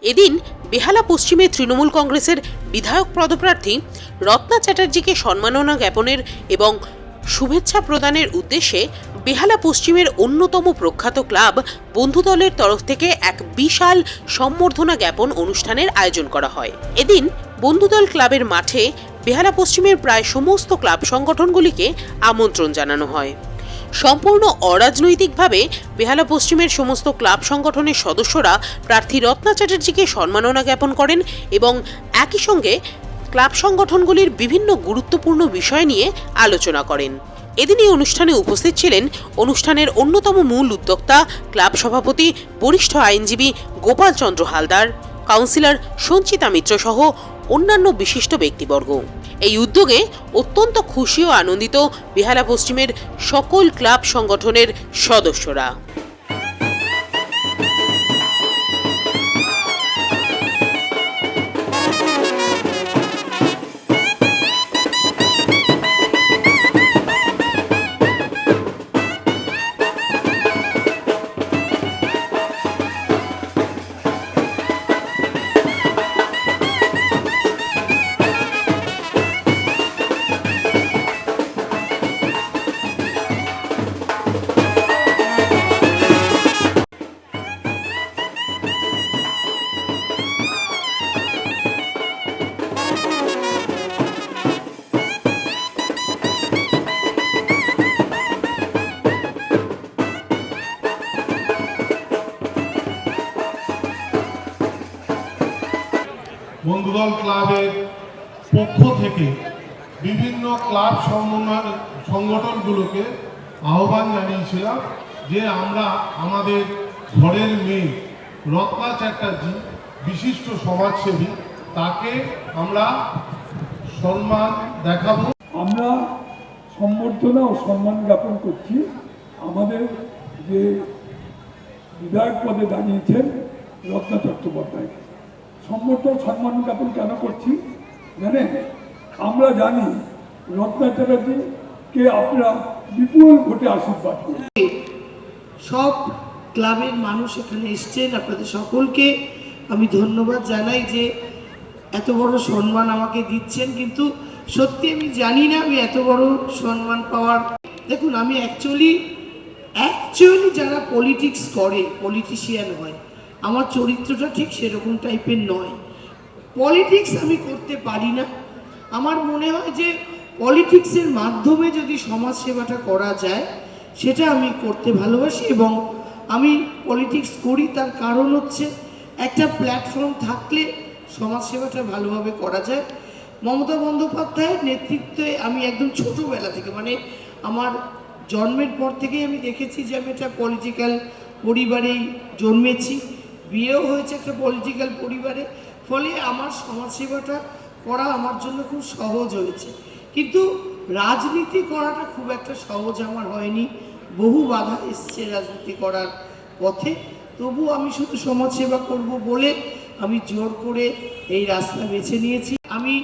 এদিন বেহালা পশ্চিমে তৃণমূল কংগ্রেসের বিধায়ক পদপ্রার্থী রত্না চ্যাটার্জিকে সম্মাননা জ্ঞাপনের এবং শুভেচ্ছা প্রদানের উদ্দেশ্যে বেহালা পশ্চিমের অন্যতম প্রখ্যাত ক্লাব বন্ধুদলের তরফ থেকে এক বিশাল সম্বর্ধনা জ্ঞাপন অনুষ্ঠানের আয়োজন করা হয়। এদিন বন্ধুদল ক্লাবের মাঠে বেহালা পশ্চিমের প্রায় সমস্ত ক্লাব সংগঠনগুলিকে আমন্ত্রণ জানানো হয়। সম্পূর্ণ অরাজনৈতিকভাবে বেহালা পশ্চিমের সমস্ত ক্লাব সংগঠনের সদস্যরা প্রার্থী রত্না চ্যাটার্জিকে সম্মাননা জ্ঞাপন করেন এবং একই সঙ্গে ক্লাব সংগঠনগুলির বিভিন্ন গুরুত্বপূর্ণ বিষয় নিয়ে আলোচনা করেন। এদিন এই অনুষ্ঠানে উপস্থিত ছিলেন অনুষ্ঠানের অন্যতম মূল উদ্যোক্তা ক্লাব সভাপতি বরিষ্ঠ আইনজীবী গোপাল চন্দ্র হালদার, কাউন্সিলর সঞ্চিতা মিত্র সহ অন্যান্য বিশিষ্ট ব্যক্তিবর্গ। এই উদ্যোগে অত্যন্ত খুশি ও আনন্দিত বেহালা পশ্চিমের সকল ক্লাব সংগঠনের সদস্যরা। বন্ধুদল ক্লাবের পক্ষ থেকে বিভিন্ন ক্লাব সংগঠনগুলোকে আহ্বান জানিয়েছিলাম যে আমরা আমাদের ঘরের মেয়ে রত্না চ্যাটার্জি বিশিষ্ট সমাজসেবী, তাকে আমরা সম্মান দেখাবো। আমরা সম্বর্ধনা ও সম্মান জ্ঞাপন করছি আমাদের যে বিধায়ক পদে দাঁড়িয়েছেন রত্না চট্টোপাধ্যায়। সম্মান জ্ঞাপন কেন করছি জানেন? আমরা জানি রত্না চ্যাটার্জিকে আপনারা বিপুল ভোটে আশীর্বাদ করুন। সব ক্লাবের মানুষ এখানে এসছেন, আপনাদের সকলকে আমি ধন্যবাদ জানাই যে এত বড় সম্মান আমাকে দিচ্ছেন। কিন্তু সত্যি আমি জানি না আমি এত বড় সম্মান পাওয়ার। দেখুন, আমি অ্যাকচুয়ালি যারা পলিটিক্স করে, পলিটিশিয়ান হয়, আমার চরিত্রটা ঠিক সেরকম টাইপের নয়। পলিটিক্স আমি করতে পারি না। আমার মনে হয় যে পলিটিক্সের মাধ্যমে যদি সমাজ সেবাটা করা যায় সেটা আমি করতে ভালোবাসি এবং আমি পলিটিক্স করি। তার কারণ হচ্ছে একটা প্ল্যাটফর্ম থাকলে সমাজ সেবাটা ভালোভাবে করা যায়। মমতা বন্দ্যোপাধ্যায়ের নেতৃত্বে আমি একদম ছোটোবেলা থেকে, মানে আমার জন্মের পর থেকেই আমি দেখেছি যে আমি একটা পলিটিক্যাল পরিবারেই জন্মেছি, বিয়েও হয়েছে একটা পলিটিক্যাল পরিবারে। ফলে আমার সমাজসেবাটা করা আমার জন্য খুব সহজ হয়েছে। কিন্তু রাজনীতি করাটা খুব একটা সহজ আমার হয়নি। বহু বাধা এসছে রাজনীতি করার পথে। তবু আমি শুধু সমাজসেবা করব বলে আমি জোর করে এই রাস্তা বেছে নিয়েছি। আমি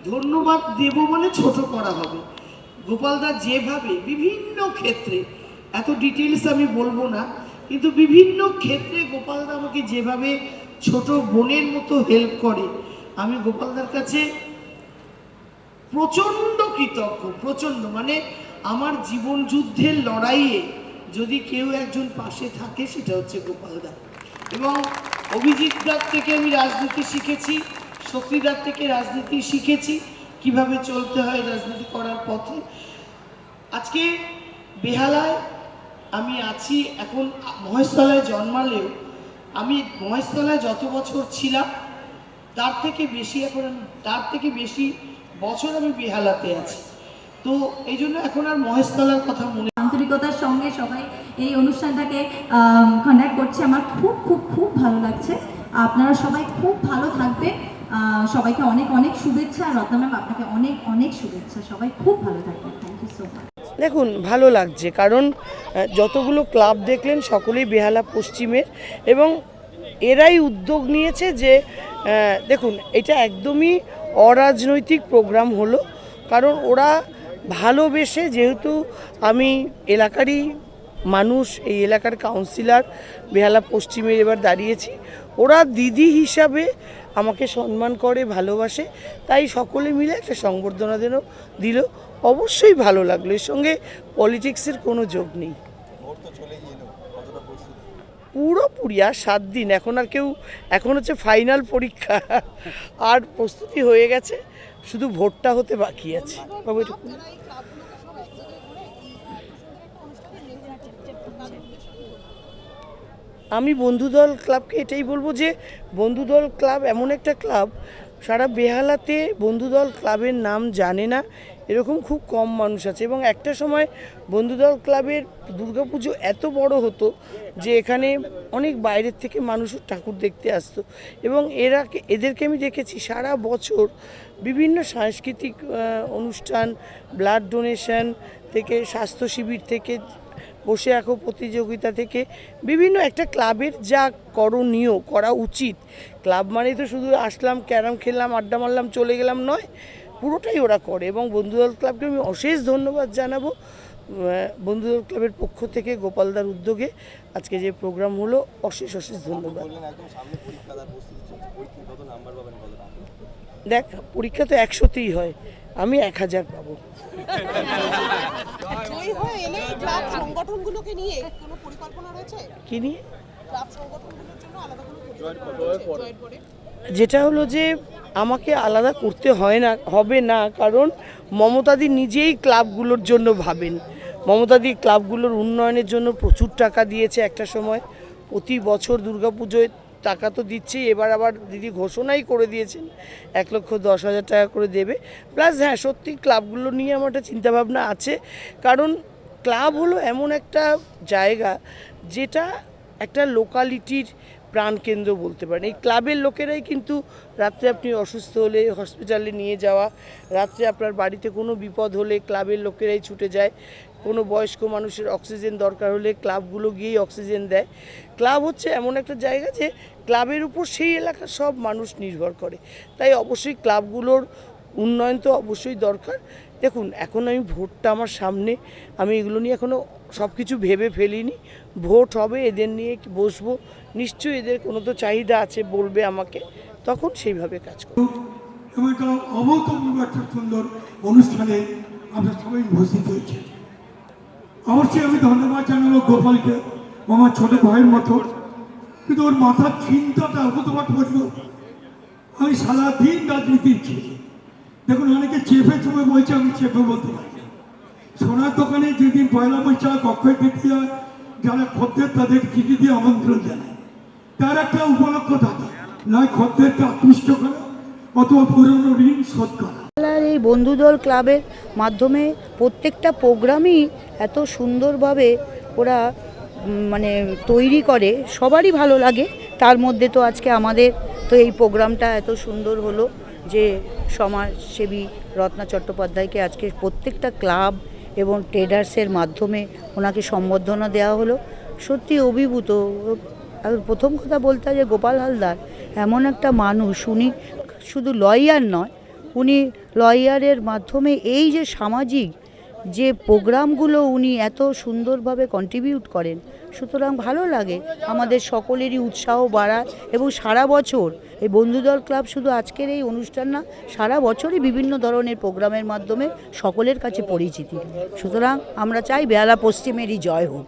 ধন্যবাদ দেব মানে ছোট করা হবে। গোপালদা যেভাবে বিভিন্ন ক্ষেত্রে, এত ডিটেলস আমি বলবো না, কিন্তু বিভিন্ন ক্ষেত্রে গোপালদা আমাকে যেভাবে ছোট বোনের মতো হেল্প করে, আমি গোপালদার কাছে প্রচণ্ড কৃতজ্ঞ। প্রচণ্ড মানে আমার জীবন যুদ্ধের লড়াইয়ে যদি কেউ একজন পাশে থাকে সেটা হচ্ছে গোপালদা। এবং অভিজিৎদার থেকে আমি রাজনীতি শিখেছি, শক্তিদার থেকে রাজনীতি শিখেছি, কিভাবে চলতে হয় রাজনীতি করার পথে। আজকে বেহালায় আমি আছি। এখন মহেশতলায় জন্মালেও আমি মহেশতলায় যত বছর ছিলাম তার থেকে বেশি বছর আমি বেহালাতে আছি। তো এই জন্য এখন আর মহেশতলার কথা মনে। আন্তরিকতার সঙ্গে সবাই এই অনুষ্ঠানটাকে কন্ডাক্ট করছে, আমার খুব খুব খুব ভালো লাগছে। আপনারা সবাই খুব ভালো থাকবেন। সবাইকে অনেক অনেক শুভেচ্ছা। রত্না ম্যাম, আপনাকে অনেক অনেক শুভেচ্ছা। সবাই খুব ভালো থাকবেন। Thank you so much. দেখুন, ভালো লাগছে কারণ যতগুলো ক্লাব দেখলেন সকলেই বেহালা পশ্চিমের এবং এরাই উদ্যোগ নিয়েছে যে দেখুন, এটা একদমই অরাজনৈতিক প্রোগ্রাম হলো। কারণ ওরা ভালোবেসে, যেহেতু আমি এলাকারই মানুষ, এই এলাকার কাউন্সিলর বেহালা পশ্চিমে এবার দাঁড়িয়েছি, ওরা দিদি হিসাবে আমাকে সম্মান করে, ভালোবাসে, তাই সকলে মিলে একটা সংবর্ধনা দিল। অবশ্যই ভালো লাগলো, এর সঙ্গে পলিটিক্সের কোনো যোগ নেই। পুরোপুরি আর 7 দিন, এখন হচ্ছে ফাইনাল পরীক্ষা, আর প্রস্তুতি হয়ে গেছে, শুধু ভোটটা হতে বাকি আছে। আমি বন্ধুদল ক্লাবকে এটাই বলবো যে বন্ধুদল ক্লাব এমন একটা ক্লাব, সারা বেহালাতে বন্ধুদল ক্লাবের নাম জানে না এরকম খুব কম মানুষ আছে। এবং একটা সময় বন্ধুদল ক্লাবের দুর্গাপুজো এত বড় হতো যে এখানে অনেক বাইরের থেকে মানুষও ঠাকুর দেখতে আসতো। এবং এদেরকে আমি দেখেছি সারা বছর বিভিন্ন সাংস্কৃতিক অনুষ্ঠান, ব্লাড ডোনেশন থেকে, স্বাস্থ্য শিবির থেকে, বসে আঁকো প্রতিযোগিতা থেকে, বিভিন্ন একটা ক্লাবের যা করণীয়, করা উচিত। ক্লাব মানেই তো শুধু আসলাম, ক্যারাম খেললাম, আড্ডা মারলাম, চলে গেলাম নয়, পুরোটাই ওরা করে। এবং বন্ধুদল ক্লাবকে আমি অশেষ ধন্যবাদ জানাবো। বন্ধুদল ক্লাবের পক্ষ থেকে গোপালদার উদ্যোগে আজকে যে প্রোগ্রাম হলো, অশেষ ধন্যবাদ। দেখ, পরীক্ষা তো 100তেই হয়, আমি 1000 পাবো। কি নিয়ে? যেটা হলো যে আমাকে আলাদা করতে হবে না, কারণ মমতাদি নিজেই ক্লাবগুলোর জন্য ভাবেন। মমতাদি ক্লাবগুলোর উন্নয়নের জন্য প্রচুর টাকা দিয়েছে একটা সময়, প্রতি বছর দুর্গাপুজোয় টাকা তো দিচ্ছেই, এবার আবার দিদি ঘোষণাই করে দিয়েছেন 1,10,000 টাকা করে দেবে। প্লাস হ্যাঁ, সত্যি ক্লাবগুলো নিয়ে আমার একটা চিন্তাভাবনা আছে, কারণ ক্লাব হলো এমন একটা জায়গা যেটা একটা লোকালিটির প্রাণকেন্দ্র বলতে পারেন। এই ক্লাবের লোকেরাই কিন্তু রাত্রে আপনি অসুস্থ হলে হসপিটালে নিয়ে যাওয়া, রাত্রে আপনার বাড়িতে কোনো বিপদ হলে ক্লাবের লোকেরাই ছুটে যায়, কোনো বয়স্ক মানুষের অক্সিজেন দরকার হলে ক্লাবগুলো গিয়েই অক্সিজেন দেয়। ক্লাব হচ্ছে এমন একটা জায়গা যে ক্লাবের উপর সেই এলাকার সব মানুষ নির্ভর করে, তাই অবশ্যই ক্লাবগুলোর উন্নয়ন তো অবশ্যই দরকার। দেখুন, এখন আমি ভোটটা আমার সামনে, আমি এগুলো নিয়ে এখনও সব কিছু ভেবে ফেলিনি। ভোট হবে, এদের নিয়ে বসবো, নিশ্চয়ই এদের কোনো তো চাহিদা আছে, বলবে আমাকে, তখন সেইভাবে কাজ করব। এবং একটা অভূতপূর্ব একটা সুন্দর অনুষ্ঠানে আমরা সবাই উপস্থিত হয়েছি। অবশ্যই আমি ধন্যবাদ জানাবো গোপালকে, আমার ছোট ভাইয়ের মতো, কিন্তু ওর মাথার চিন্তাটা অভূতপূর্ব। আমি সারাদিন রাজনীতির ছিলি, দেখুন অনেকে চেপে বলছে, আমি চেপে বলতে পারি না। সোনার দোকানে যেদিন পয়লা বৈশাখ অক্ষয় তৃতীয়া যারা খদ্দের তাদের চিঠি দিয়ে আমন্ত্রণ জানায়, তার একটা উপলক্ষ থাকে, নয় খদ্দেরকে আকৃষ্ট করা অথবা পুরনো ঋণ শোধ করা। এই বন্ধুদল ক্লাবের মাধ্যমে প্রত্যেকটা প্রোগ্রামই এত সুন্দরভাবে ওরা মানে তৈরি করে, সবারই ভালো লাগে। তার মধ্যে তো আজকে আমাদের তো এই প্রোগ্রামটা এত সুন্দর হলো যে সমাজসেবী রত্না চট্টোপাধ্যায়কে আজকে প্রত্যেকটা ক্লাব এবং ট্রেডার্সের মাধ্যমে ওনাকে সম্বর্ধনা দেওয়া হলো। সত্যি অভিভূত। প্রথম কথা বলতে হয় যে গোপাল হালদার এমন একটা মানুষ, উনি শুধু লয়ার নয়, উনি লয়ারের মাধ্যমে এই যে সামাজিক যে প্রোগ্রামগুলো উনি এত সুন্দরভাবে কন্ট্রিবিউট করেন, সুতরাং ভালো লাগে, আমাদের সকলেরই উৎসাহ বাড়ায়। এবং সারা বছর এই বন্ধুদল ক্লাব শুধু আজকের এই অনুষ্ঠান না, সারা বছরই বিভিন্ন ধরনের প্রোগ্রামের মাধ্যমে সকলের কাছে পরিচিতি। সুতরাং আমরা চাই বেহালা পশ্চিমেরই জয় হোক।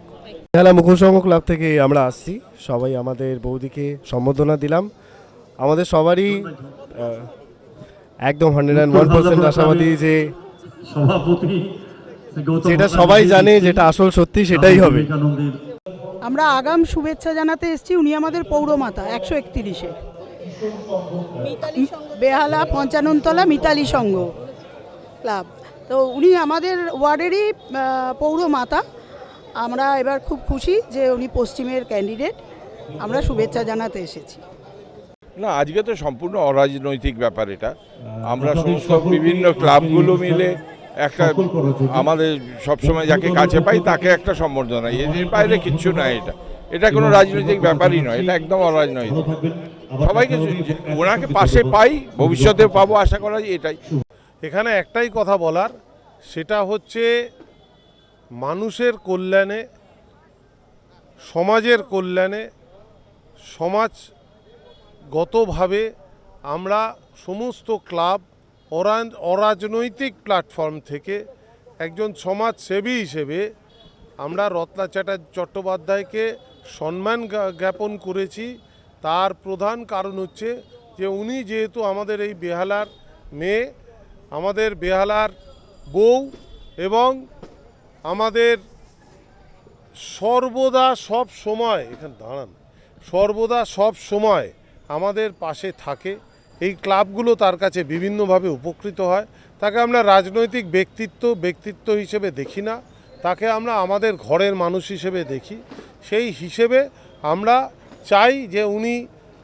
বেহালা মুকুল সংঘ ক্লাব থেকে আমরা আসছি, সবাই আমাদের বৌদিকে সম্বোধনা দিলাম। আমাদের সবারই একদম 101% আশাবাদী যে সভাপতি যেটা সবাই জানে, যেটা আসল সত্যি সেটাই হবে। আমরা আগাম শুভেচ্ছা জানাতে এসেছি। উনি আমাদের পৌরমাতা 131-এ বেহালা 55তলা মিতালি সংঘ ক্লাব। তো উনি আমাদের ওয়ার্ডেরই পৌরমাতা। আমরা এবার খুব খুশি যে উনি পশ্চিমের ক্যান্ডিডেট। আমরা শুভেচ্ছা জানাতে এসেছি। না, আজকে তো সম্পূর্ণ অরাজনৈতিক ব্যাপার এটা। আমরা সমস্ত বিভিন্ন ক্লাবগুলো মিলে একটা আমাদের সবসময় যাকে কাছে পাই তাকে একটা সম্বর্ধনা, এর বাইরে কিচ্ছু নয়। এটা কোনো রাজনৈতিক ব্যাপারই নয়, এটা একদম অরাজনৈতিক। সবাইকে ওনাকে পাশে পাই, ভবিষ্যতে পাবো আশা করা যায়, এটাই। এখানে একটাই কথা বলার, সেটা হচ্ছে মানুষের কল্যাণে, সমাজের কল্যাণে, সমাজ গতভাবে আমরা সমস্ত ক্লাব অরাজনৈতিক প্ল্যাটফর্ম থেকে একজন সমাজসেবী হিসেবে আমরা রত্না চট্টোপাধ্যায়কে সম্মান জ্ঞাপন করেছি। তার প্রধান কারণ হচ্ছে যে উনি যেহেতু আমাদের এই বেহালার মেয়ে, আমাদের বেহালার বউ এবং আমাদের সর্বদা সব সময় এখানে দাঁড়ান সর্বদা সব সময় আমাদের পাশে থাকে। এই ক্লাবগুলো তার কাছে বিভিন্নভাবে উপকৃত হয়। তাকে আমরা রাজনৈতিক ব্যক্তিত্ব হিসেবে দেখি না, তাকে আমরা আমাদের ঘরের মানুষ হিসেবে দেখি। সেই হিসেবে আমরা চাই যে উনি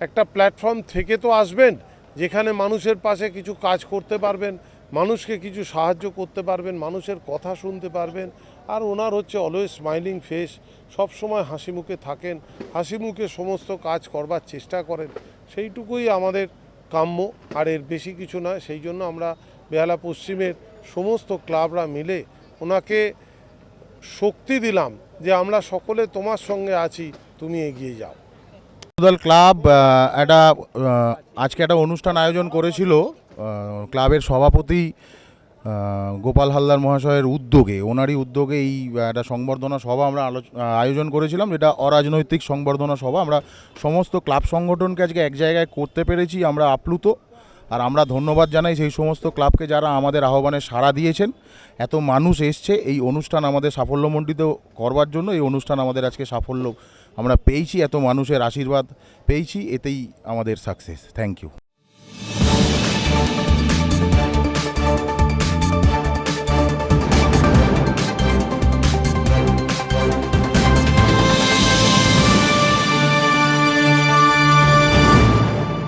একটা প্ল্যাটফর্ম থেকে তো আসবেন যেখানে মানুষের পাশে কিছু কাজ করতে পারবেন, মানুষকে কিছু সাহায্য করতে পারবেন, মানুষের কথা শুনতে পারবেন। আর ওনার হচ্ছে অলওয়েজ স্মাইলিং ফেস, সব সময় হাসি মুখে থাকেন, হাসি মুখে সমস্ত কাজ করবার চেষ্টা করেন, সেইটুকুই আমাদের কাম্য, আর এর বেশি কিছু নয়। সেই জন্য আমরা বেহালা পশ্চিমের সমস্ত ক্লাবরা মিলে ওনাকে শক্তি দিলাম যে আমরা সকলে তোমার সঙ্গে আছি, তুমি এগিয়ে যাও। দল ক্লাব আজকে একটা অনুষ্ঠান আয়োজন করেছিল ক্লাবের সভাপতি গোপাল হালদার মহাশয়ের উদ্যোগে, ওনারই উদ্যোগে এই একটা সংবর্ধনা সভা আমরা আয়োজন করেছিলাম, যেটা অরাজনৈতিক সংবর্ধনা সভা। আমরা সমস্ত ক্লাব সংগঠনকে আজকে এক জায়গায় করতে পেরেছি, আমরা আপ্লুত। আর আমরা ধন্যবাদ জানাই সেই সমস্ত ক্লাবকে যারা আমাদের আহ্বানে সাড়া দিয়েছেন। এত মানুষ এসছে এই অনুষ্ঠান আমাদের সাফল্যমণ্ডিত করবার জন্য। এই অনুষ্ঠান আমাদের আজকে সাফল্য আমরা পেয়েছি, এত মানুষের আশীর্বাদ পেয়েছি, এতেই আমাদের সাকসেস। Thank you.